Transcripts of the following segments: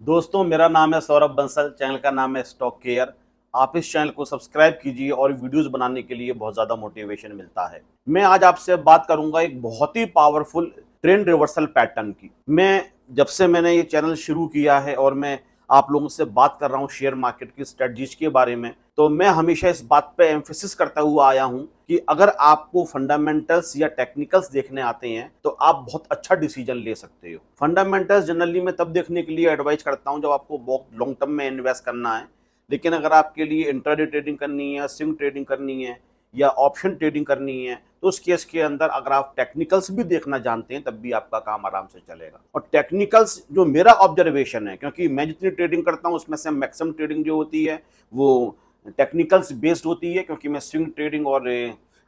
दोस्तों, मेरा नाम है सौरभ बंसल। चैनल का नाम है स्टॉक केयर। आप इस चैनल को सब्सक्राइब कीजिए और वीडियोस बनाने के लिए बहुत ज़्यादा मोटिवेशन मिलता है। मैं आज आपसे बात करूंगा एक बहुत ही पावरफुल ट्रेंड रिवर्सल पैटर्न की। जब से मैंने ये चैनल शुरू किया है और मैं आप लोगों से बात कर रहा हूँ शेयर मार्केट की स्ट्रेटजीज के बारे में, तो मैं हमेशा इस बात पे एम्फेसिस करता हुआ आया हूँ कि अगर आपको फंडामेंटल्स या टेक्निकल्स देखने आते हैं तो आप बहुत अच्छा डिसीजन ले सकते हो। फंडामेंटल्स जनरली मैं तब देखने के लिए एडवाइज करता हूँ जब आपको बहुत लॉन्ग टर्म में इन्वेस्ट करना है। लेकिन अगर आपके लिए इंट्राडे ट्रेडिंग करनी है, स्विंग ट्रेडिंग करनी है या ऑप्शन ट्रेडिंग करनी है, तो उस केस के अंदर अगर आप टेक्निकल्स भी देखना जानते हैं तब भी आपका काम आराम से चलेगा। और टेक्निकल्स जो मेरा ऑब्जर्वेशन है, क्योंकि मैं जितनी ट्रेडिंग करता हूँ उसमें से मैक्सिमम ट्रेडिंग जो होती है वो टेक्निकल्स बेस्ड होती है, क्योंकि मैं स्विंग ट्रेडिंग और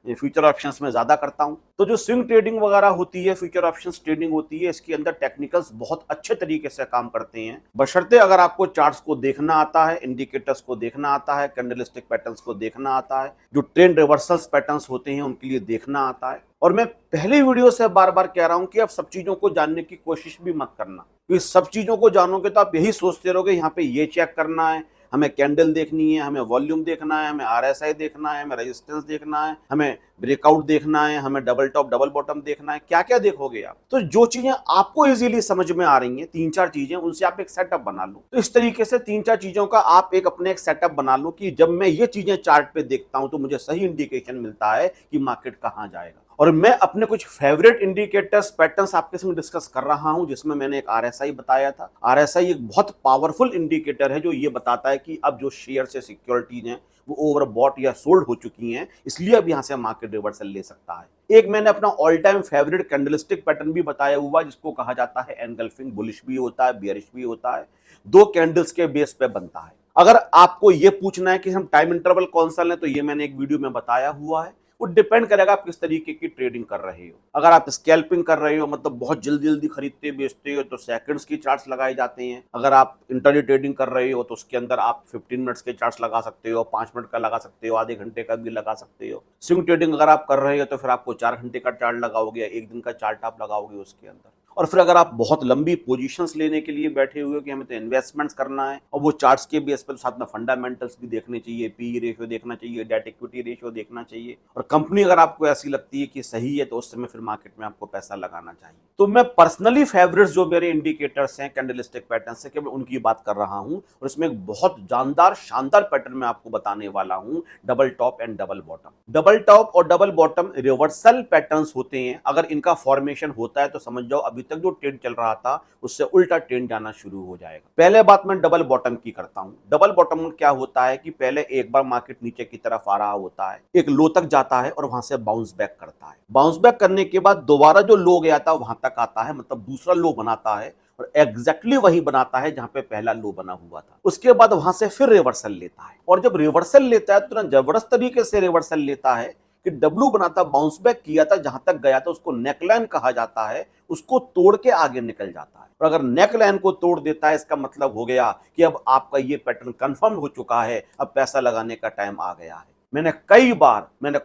फ्यूचर ऑप्शंस में ज़्यादा करता हूँ। तो जो स्विंग ट्रेडिंग वगैरह होती है, फ्यूचर ऑप्शंस ट्रेडिंग होती है, इसके अंदर टेक्निकल्स बहुत अच्छे तरीके से काम करते हैं, बशर्ते अगर आपको चार्ट्स को देखना आता है, इंडिकेटर्स को देखना आता है, कैंडलस्टिक पैटर्न्स को देखना आता है, जो ट्रेंड रिवर्सल्स पैटर्न्स होते हैं उनके लिए देखना आता है। और मैं पहले वीडियो से बार बार कह रहा हूं कि आप सब चीजों को जानने की कोशिश भी मत करना, क्योंकि सब चीजों को जानोगे तो आप यही सोचते रहोगे यहाँ पे ये चेक करना है, हमें कैंडल देखनी है, हमें वॉल्यूम देखना है, हमें आरएसआई देखना है, हमें रेजिस्टेंस देखना है, हमें ब्रेकआउट देखना है, हमें डबल टॉप डबल बॉटम देखना है। क्या क्या देखोगे आप? तो जो चीजें आपको इजीली समझ में आ रही हैं, तीन चार चीजें, उनसे आप एक सेटअप बना लो। तो इस तरीके से तीन चार चीजों का आप अपने एक सेटअप बना लो कि जब मैं ये चीजें चार्ट पे देखता हूं तो मुझे सही इंडिकेशन मिलता है कि मार्केट कहां जाएगा। और मैं अपने कुछ फेवरेट इंडिकेटर्स पैटर्न्स आपके संग डिस्कस कर रहा हूं, जिसमें मैंने एक आरएसआई बताया था। आरएसआई एक बहुत पावरफुल इंडिकेटर है जो ये बताता है कि अब जो शेयर से सिक्योरिटीज हैं वो ओवरबॉट या सोल्ड हो चुकी हैं, इसलिए अब यहां से मार्केट रिवर्सल ले सकता है। एक मैंने अपना all time favourite candlestick pattern भी बताया हुआ, जिसको कहा जाता है एनगल्फिंग। बुलिश भी होता है, बियरिश भी होता है, दो कैंडल्स के बेस पे बनता है। अगर आपको ये पूछना है कि हम टाइम इंटरवल कौन सा लें, तो ये मैंने एक वीडियो में बताया हुआ है। वो डिपेंड करेगा आप किस तरीके की ट्रेडिंग कर रहे हो। अगर आप स्कैल्पिंग कर रहे हो, मतलब बहुत जल्दी जल्दी खरीदते बेचते हो, तो सेकंड्स की चार्ट्स लगाए जाते हैं। अगर आप इंटरडे ट्रेडिंग कर रहे हो तो उसके अंदर आप 15 मिनट्स के चार्ट्स लगा सकते हो, 5 मिनट का लगा सकते हो, आधे घंटे का भी लगा सकते हो। स्विंग ट्रेडिंग अगर आप कर रहे हो तो फिर आपको 4 घंटे का चार्ट लगाओगे, एक दिन का चार्ट आप लगाओगे उसके अंदर। और फिर अगर आप बहुत लंबी पोजीशंस लेने के लिए बैठे हुए हो कि हमें तो इन्वेस्टमेंट्स करना है, और वो चार्ट्स के बेस पर साथ में फंडामेंटल्स भी देखने चाहिए, पी रेशियो देखना चाहिए, डेट इक्विटी रेशियो देखना चाहिए, और कंपनी अगर आपको ऐसी लगती है कि सही है तो उस समय फिर मार्केट में आपको पैसा लगाना चाहिए। तो मैं पर्सनली फेवरेट्स जो मेरे इंडिकेटर्स हैं कैंडलस्टिक पैटर्न से, केवल उनकी बात कर रहा हूं। और इसमें एक बहुत जानदार शानदार पैटर्न मैं आपको बताने वाला हूं, double top and double bottom. Double top और डबल बॉटम रिवर्सल पैटर्न्स होते हैं। अगर इनका फॉर्मेशन होता है तो समझ जाओ अभी तक जो ट्रेंड चल रहा था उससे उल्टा ट्रेंड जाना शुरू हो जाएगा। पहले बात मैं डबल बॉटम की करता हूं। डबल बॉटम में क्या होता है कि पहले एक बार मार्केट नीचे की तरफ आ रहा होता है, एक लो तक जाता है और वहां से बाउंस बैक करता है। बाउंस बैक करने के बाद दोबारा जो लो गया था वहां तक आता है, मतलब दूसरा लो बनाता है, और एग्जैक्टली वही बनाता है जहां पे पहला लो बना हुआ था। उसके बाद वहां से फिर रिवर्सल लेता है, और जब रिवर्सल लेता है तो जबरदस्त तरीके से रिवर्सल लेता है कि डब्ल्यू बनाता, बाउंस बैक किया था, जहां तक गया था उसको नेकलाइन कहा जाता है, उसको तोड़ के आगे निकल जाता है। और अगर नेकलाइन को तोड़ देता है, इसका मतलब हो गया कि अब आपका ये पैटर्न कंफर्म हो चुका है, अब पैसा लगाने का टाइम आ गया है। मैंने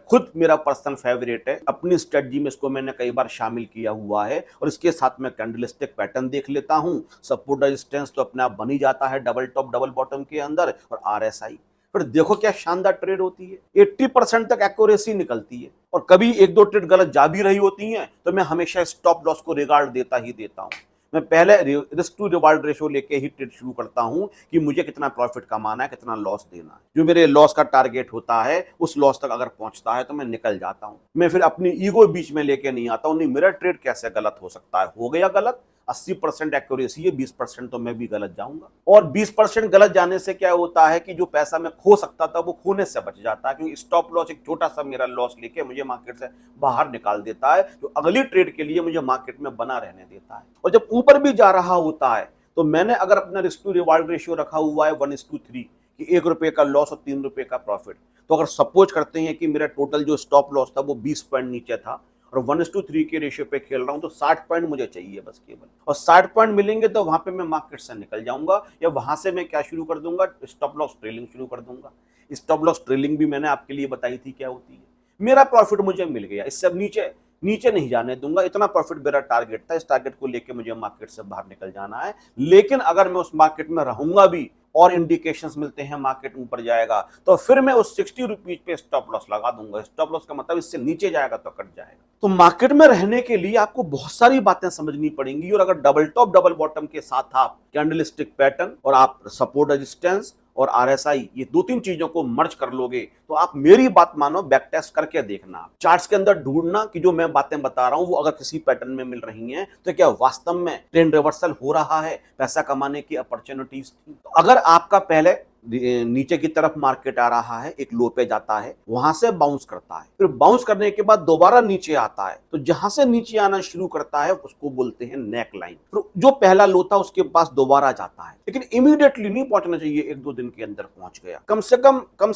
खुद, मेरा पर्सनल फेवरेट है, अपनी स्ट्रेटजी में इसको मैंने कई बार शामिल किया हुआ है। और इसके साथ में कैंडलस्टिक पैटर्न देख लेता हूं। सपोर्ट रेजिस्टेंस तो अपने आप बन ही जाता है डबल टॉप डबल बॉटम के अंदर, और आरएसआई। फिर देखो क्या शानदार ट्रेड होती है, 80% तक एक्यूरेसी निकलती है। और कभी एक दो ट्रेड गलत जा भी रही होती हैं तो मैं हमेशा स्टॉप लॉस को रिगार्ड देता ही देता हूं। मैं पहले रिस्क टू रिवार्ड रेशियो लेके ही ट्रेड शुरू करता हूं कि मुझे कितना प्रॉफिट कमाना है, कितना लॉस देना है। जो मेरे लॉस का टारगेट होता है उस लॉस तक अगर पहुंचता है तो मैं निकल जाता हूं। मैं फिर अपनी ईगो बीच में लेके नहीं आता हूं, नहीं मेरा ट्रेड कैसे गलत हो सकता है, हो गया गलत, 80% एक्यूरेसी है, 20% तो मैं भी गलत जाऊंगा। और 20% गलत जाने से क्या होता है कि जो पैसा मैं खो सकता था वो खोने से बच जाता है, क्योंकि स्टॉप लॉस एक छोटा सा मेरा लॉस लेके मुझे मार्केट से बाहर निकाल देता है, जो अगली ट्रेड के लिए मुझे मार्केट में बना रहने देता है। और जब ऊपर भी जा रहा होता है तो मैंने अगर अपना रिस्क टू रिवार्ड रेशियो रखा हुआ है 1:3 कि 1 रुपए का लॉस और 3 रुपए का प्रॉफिट, तो अगर सपोज करते हैं कि मेरा टोटल जो स्टॉप लॉस था वो 20 पॉइंट नीचे था और 1:3 के रेशियो पे खेल रहा हूं, तो 60 पॉइंट मुझे चाहिए बस केवल। और 60 पॉइंट मिलेंगे तो वहां पे मैं मार्केट से निकल जाऊंगा, या वहां से मैं क्या शुरू कर दूंगा, स्टॉप लॉस ट्रेलिंग शुरू कर दूंगा। स्टॉप लॉस ट्रेलिंग भी मैंने आपके लिए बताई थी क्या होती है। मेरा प्रॉफिट मुझे मिल गया, इससे अब नीचे नीचे नहीं जाने दूंगा, इतना प्रॉफिट मेरा टारगेट था, इस टारगेट को लेके मुझे मार्केट से बाहर निकल जाना है। लेकिन अगर मैं उस मार्केट में रहूंगा भी और इंडिकेशंस मिलते हैं मार्केट ऊपर जाएगा, तो फिर मैं उस 60 रुपीज पे स्टॉप लॉस लगा दूंगा। स्टॉप लॉस का मतलब इससे नीचे जाएगा तो कट जाएगा। तो मार्केट में रहने के लिए आपको बहुत सारी बातें समझनी पड़ेंगी। और अगर डबल टॉप डबल बॉटम के साथ आप कैंडलस्टिक पैटर्न और आप सपोर्ट रेजिस्टेंस और आरएसआई, ये दो तीन चीजों को मर्ज कर लोगे, तो आप मेरी बात मानो, बैक टेस्ट करके देखना, चार्ट्स के अंदर ढूंढना कि जो मैं बातें बता रहा हूं वो अगर किसी पैटर्न में मिल रही हैं तो क्या वास्तव में ट्रेंड रिवर्सल हो रहा है, पैसा कमाने की अपॉर्चुनिटीज थी। तो अगर आपका पहले नीचे की तरफ मार्केट आ रहा है, एक लो पे जाता है, वहां से बाउंस करता है, फिर बाउंस करने के बाद दोबारा नीचे आता है, तो जहां से नीचे आना शुरू करता है उसको बोलते हैं नेक लाइन। फिर जो पहला लो था उसके पास दोबारा जाता है, लेकिन इमीडिएटली नहीं पहुंचना चाहिए, एक दो दिन के अंदर पहुंच गया। कम से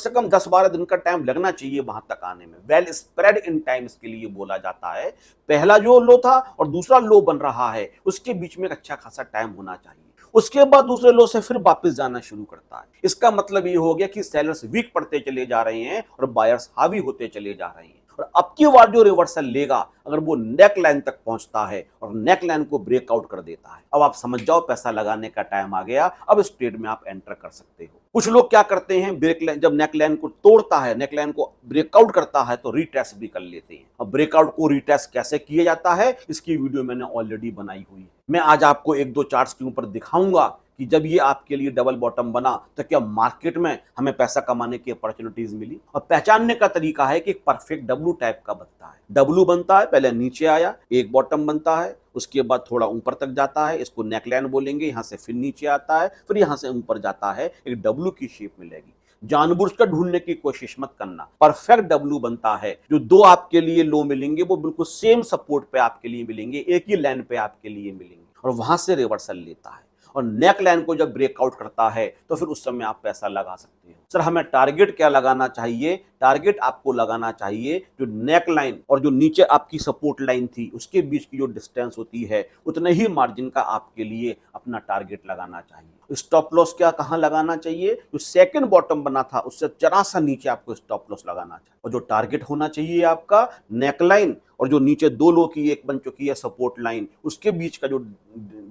कम 10-12 दिन का टाइम लगना चाहिए वहां तक आने में। वेल स्प्रेड इन टाइम्स के लिए बोला जाता है। पहला जो लो था और दूसरा लो बन रहा है, उसके बीच में एक अच्छा खासा टाइम होना चाहिए। उसके बाद दूसरे लो से फिर वापस जाना शुरू करता है। इसका मतलब ये हो गया कि सेलर्स वीक पड़ते चले जा रहे हैं और बायर्स हावी होते चले जा रहे हैं। और अब की बार जो रिवर्सल लेगा, अगर वो नेक लाइन तक पहुंचता है और नेक लाइन को ब्रेकआउट कर देता है, अब आप समझ जाओ पैसा लगाने का टाइम आ गया। अब इस ट्रेड में आप एंटर कर सकते हो। कुछ लोग क्या करते हैं, ब्रेक लाइन जब नेक लाइन को तोड़ता है, नेक लाइन को ब्रेकआउट करता है, तो रिटेस्ट भी कर लेते हैं। अब ब्रेकआउट को रिटेस्ट कैसे किया जाता है, इसकी वीडियो मैंने ऑलरेडी बनाई हुई है। मैं आज आपको एक दो चार्ट्स के ऊपर दिखाऊंगा कि जब ये आपके लिए डबल बॉटम बना तो क्या मार्केट में हमें पैसा कमाने की अपॉर्चुनिटीज मिली। और पहचानने का तरीका है कि एक परफेक्ट डब्लू टाइप का बनता है। डब्लू बनता है, पहले नीचे आया, एक बॉटम बनता है, उसके बाद थोड़ा ऊपर तक जाता है, इसको नेकलाइन बोलेंगे, यहां से फिर नीचे आता है, फिर यहां से ऊपर जाता है, एक डब्लू की शेप मिलेगी। जानबूझकर ढूंढने की कोशिश मत करना, परफेक्ट डब्लू बनता है। जो दो आपके लिए लो मिलेंगे वो बिल्कुल सेम सपोर्ट पे आपके लिए मिलेंगे, एक ही लाइन पे आपके लिए मिलेंगे, और वहां से रिवर्सल लेता है। और नेक लाइन को जब ब्रेकआउट करता है तो फिर उस समय आप पैसा लगा सकते हो। सर हमें टारगेट क्या लगाना चाहिए? टारगेट आपको लगाना चाहिए जो नेक लाइन और जो नीचे आपकी सपोर्ट लाइन थी उसके बीच की जो डिस्टेंस होती है, उतने ही मार्जिन का आपके लिए अपना टारगेट लगाना चाहिए। स्टॉप लॉस क्या कहां लगाना चाहिए? जो सेकंड बॉटम बना था उससे जरा सा नीचे आपको स्टॉप लॉस लगाना चाहिए। और जो टारगेट होना चाहिए आपका नेक लाइन और जो नीचे दो लो की एक बन चुकी है सपोर्ट लाइन, उसके बीच का जो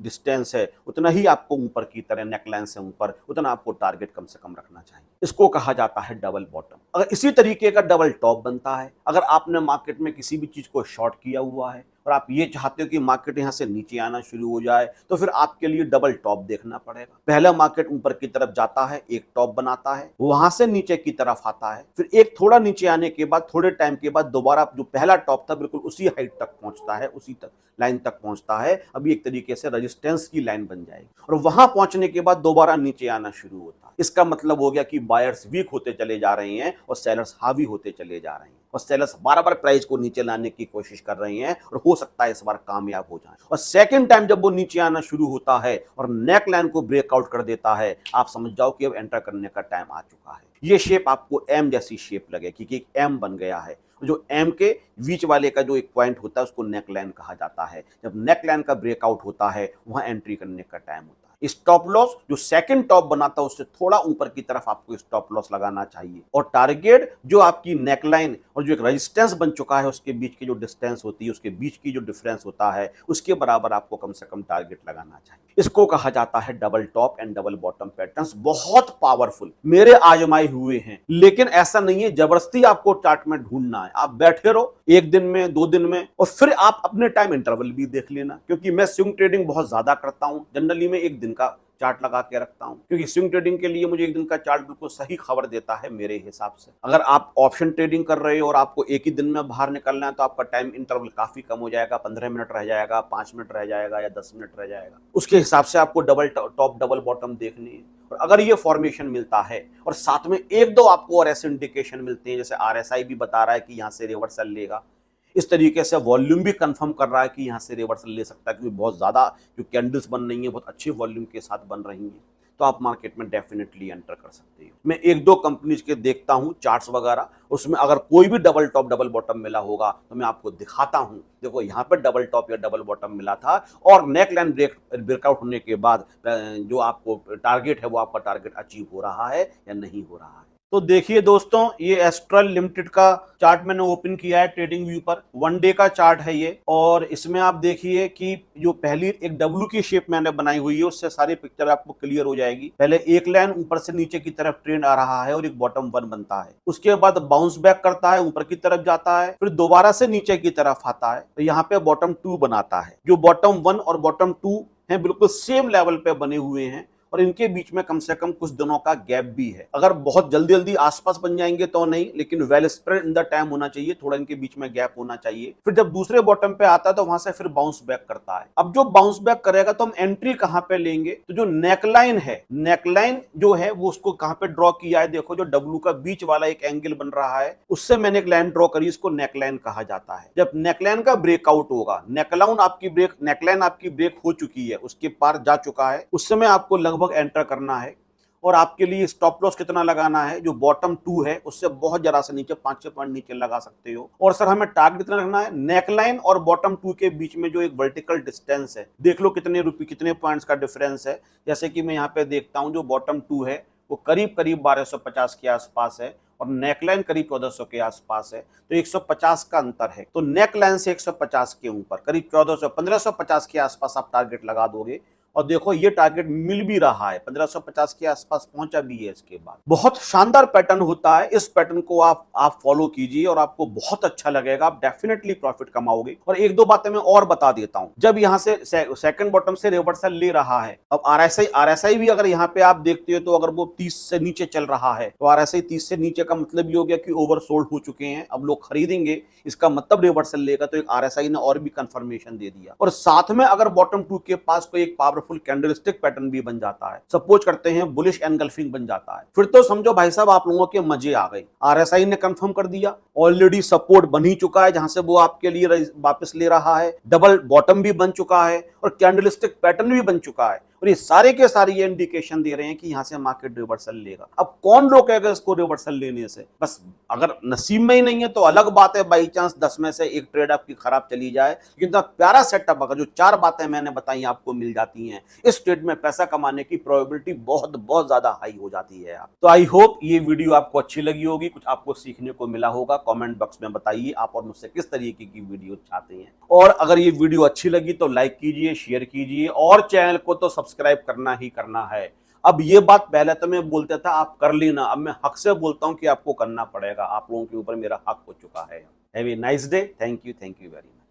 डिस्टेंस है उतना ही आपको ऊपर की तरह नेक लाइन से ऊपर उतना आपको टारगेट कम से कम रखना चाहिए। इसको कहा जाता है डबल बॉटम। अगर इसी तरीके का डबल टॉप बनता है, अगर आपने मार्केट में किसी भी चीज को शॉर्ट किया हुआ है और आप ये चाहते हो कि मार्केट यहां से नीचे आना शुरू हो जाए, तो फिर आपके लिए डबल टॉप देखना पड़ेगा। पहला मार्केट ऊपर की तरफ जाता है, एक टॉप बनाता है, वहां से नीचे की तरफ आता है, फिर एक थोड़ा नीचे आने के बाद थोड़े टाइम के बाद दोबारा जो पहला टॉप था बिल्कुल उसी हाइट तक पहुंचता है, उसी तक लाइन तक पहुंचता है। अभी एक तरीके से रेजिस्टेंस की लाइन बन जाएगी और वहां पहुंचने के बाद दोबारा नीचे आना शुरू होता है। इसका मतलब हो गया कि बायर्स वीक होते चले जा रहे हैं और सेलर्स हावी होते चले जा रहे हैं, और सेलर्स बार-बार प्राइस को नीचे लाने की कोशिश कर रहे हैं और हो सकता है इस बार कामयाब हो जाए। और सेकंड टाइम जब वो नीचे आना शुरू होता है और नेक लाइन को ब्रेकआउट कर देता है, आप समझ जाओ कि अब एंटर करने का टाइम आ चुका है। ये शेप आपको एम जैसी शेप लगे, क्योंकि एक एम बन गया है। जो एम के बीच वाले का जो एक पॉइंट होता है उसको नेक लाइन कहा जाता है। जब नेक लाइन का ब्रेकआउट होता है वहां एंट्री करने का टाइम होता है। स्टॉप लॉस जो सेकंड टॉप बनाता है उससे थोड़ा ऊपर की तरफ आपको स्टॉप लॉस लगाना चाहिए, और टारगेट जो आपकी नेक लाइन और जो एक रेजिस्टेंस बन चुका है उसके बीच की जो डिस्टेंस होती है, उसके बीच की जो डिफरेंस होता है, उसके बराबर आपको कम से कम टारगेट लगाना चाहिए। इसको कहा जाता है double top and double bottom patterns. बहुत पावरफुल, मेरे आजमाए हुए हैं, लेकिन ऐसा नहीं है जबरदस्ती आपको चार्ट में ढूंढना है। आप बैठे रहो एक दिन में, 2 दिन में, और फिर आप अपने टाइम इंटरवल भी देख लेना। क्योंकि मैं स्विंग ट्रेडिंग बहुत ज्यादा करता हूं, जनरली मैं एक दिन का चार्ट लगा के रखता हूं, क्योंकि स्विंग ट्रेडिंग के लिए मुझे एक दिन का चार्ट बिल्कुल सही खबर देता है मेरे हिसाब से। अगर आप ऑप्शन ट्रेडिंग कर रहे हो और आपको एक ही दिन में बाहर निकलना है तो आपका टाइम इंटरवल काफी कम हो जाएगा, 15 मिनट रह जाएगा, 5 मिनट रह जाएगा या 10 मिनट रह जाएगा। उसके हिसाब से आपको डबल टॉप डबल बॉटम देखनी है। और अगर ये फॉर्मेशन मिलता है और साथ में एक दो आपको और ऐसे इंडिकेशन मिलते हैं, जैसे आरएसआई भी बता रहा है कि यहां से रिवर्सल लेगा, इस तरीके से वॉल्यूम भी कंफर्म कर रहा है कि यहां से रिवर्सल ले सकता है, क्योंकि बहुत ज्यादा जो कैंडल्स बन रही हैं बहुत अच्छे वॉल्यूम के साथ बन रही हैं, तो आप मार्केट में डेफिनेटली एंटर कर सकते हो। मैं एक दो कंपनीज के देखता हूं चार्ट्स वगैरह, उसमें अगर कोई भी डबल टॉप डबल बॉटम मिला होगा तो मैं आपको दिखाता हूं, देखो यहाँ पे डबल टॉप या डबल बॉटम मिला था और नेक लाइन ब्रेकआउट होने के बाद जो आपको टारगेट है वो आपका टारगेट अचीव हो रहा है या नहीं हो रहा है। तो देखिए दोस्तों, ये एस्ट्रल लिमिटेड का चार्ट मैंने ओपन किया है ट्रेडिंग व्यू पर। 1 डे का चार्ट है ये, और इसमें आप देखिए कि जो पहली एक डब्ल्यू की शेप मैंने बनाई हुई है, उससे सारी पिक्चर आपको क्लियर हो जाएगी। पहले एक लाइन ऊपर से नीचे की तरफ ट्रेंड आ रहा है और एक बॉटम 1 बनता है, उसके बाद बाउंस बैक करता है, ऊपर की तरफ जाता है, फिर दोबारा से नीचे की तरफ आता है, तो यहाँ पे बॉटम 2 बनाता है। जो बॉटम 1 और बॉटम 2 हैं बिल्कुल सेम लेवल पे बने हुए हैं, और इनके बीच में कम से कम कुछ दिनों का गैप भी है। अगर बहुत जल्दी जल्दी आसपास बन जाएंगे तो नहीं, लेकिन well spread in the time होना चाहिए, थोड़ा इनके बीच में गैप होना चाहिए। फिर जब दूसरे बॉटम पे आता है तो वहां से फिर बाउंस बैक करता है। अब जो बाउंस बैक करेगा तो हम एंट्री कहां पे लेंगे, तो जो नेकलाइन है, नेकलाइन जो है वो उसको कहां पे ड्रॉ किया है, देखो जो डब्ल्यू का बीच वाला एक एंगल बन रहा है, उससे मैंने एक लाइन ड्रॉ करी, इसको नेकलाइन कहा जाता है। जब नेकलाइन का ब्रेकआउट होगा, नेकलाइन आपकी ब्रेक हो चुकी है, उसके पार जा चुका है, उस समय आपको लगभग एंटर करना है। और आपके लिए स्टॉप लॉस कितना लगाना है, जो बॉटम 2 है उससे बहुत जरा से नीचे 5-6 पॉइंट नीचे लगा सकते हो। और सर हमें टारगेट कितना रखना है, नेकलाइन और बॉटम 2 के बीच में जो एक वर्टिकल डिस्टेंस है, देख लो कितने पॉइंट्स का डिफरेंस है। जैसे कि मैं यहाँ पे देखता हूँ, जो बॉटम 2 है वो करीब 1250 के आसपास है, और नेकलाइन करीब 1400 के आसपास है, तो 150 का अंतर है। तो नेकलाइन से 150 के ऊपर करीब 1550 के आसपास आप टारगेट लगा दोगे, और देखो ये टारगेट मिल भी रहा है, 1550 के आसपास पहुंचा भी है। इसके बाद बहुत शानदार पैटर्न होता है, इस पैटर्न को आप फॉलो कीजिए और आपको बहुत अच्छा लगेगा, आप डेफिनेटली प्रॉफिट कमाओगे। और एक दो बातें मैं और बता देता हूं, जब यहां से सेकंड बॉटम से रिवर्सल ले रहा है, अब आरएसआई भी अगर यहाँ पे आप देखते हो, तो अगर वो 30 से नीचे चल रहा है, तो आरएसआई 30 से नीचे का मतलब ये हो गया कि ओवरसोल्ड हो चुके हैं, अब लोग खरीदेंगे, इसका मतलब रिवर्सल लेगा, तो एक आरएसआई ने और भी कंफर्मेशन दे दिया। और साथ में अगर बॉटम 2 के पास कोई एक पावरफुल कैंडलस्टिक पैटर्न भी बन जाता है, सपोज करते हैं बुलिश एनगल्फिंग बन जाता है, फिर तो समझो भाई साहब आप लोगों के मजे आ गए। आरएसआई ने कंफर्म कर दिया, ऑलरेडी सपोर्ट बन ही चुका है, जहां से वो आपके लिए वापस ले रहा है, डबल बॉटम भी बन चुका है, और कैंडलस्टिक पैटर्न भी बन चुका है, और ये सारे के सारे ये इंडिकेशन दे रहे हैं कि यहां से मार्केट रिवर्सल लेगा। अब कौन रोकेगा इसको रिवर्सल लेने से, बस अगर नसीब में ही नहीं है तो अलग बात है, बाई चांस 10 में से एक ट्रेड आपकी खराब चली जाए, लेकिन तो प्यारा सेटअप अगर जो 4 बातें मैंने बताई आपको मिल जाती हैं, इस ट्रेड में पैसा कमाने की प्रोबेबिलिटी बहुत बहुत ज्यादा हाई हो जाती है। तो आई होप ये वीडियो आपको अच्छी लगी होगी, कुछ आपको सीखने को मिला होगा। कमेंट बॉक्स में बताइए आप और मुझसे किस तरीके की वीडियो चाहते हैं, और अगर ये वीडियो अच्छी लगी तो लाइक कीजिए, शेयर कीजिए, और चैनल को तो सब्सक्राइब करना ही करना है। अब ये बात पहले तो मैं बोलता था आप कर लेना, अब मैं हक से बोलता हूं कि आपको करना पड़ेगा, आप लोगों के ऊपर मेरा हक हो चुका है। Have a nice day, thank you very much.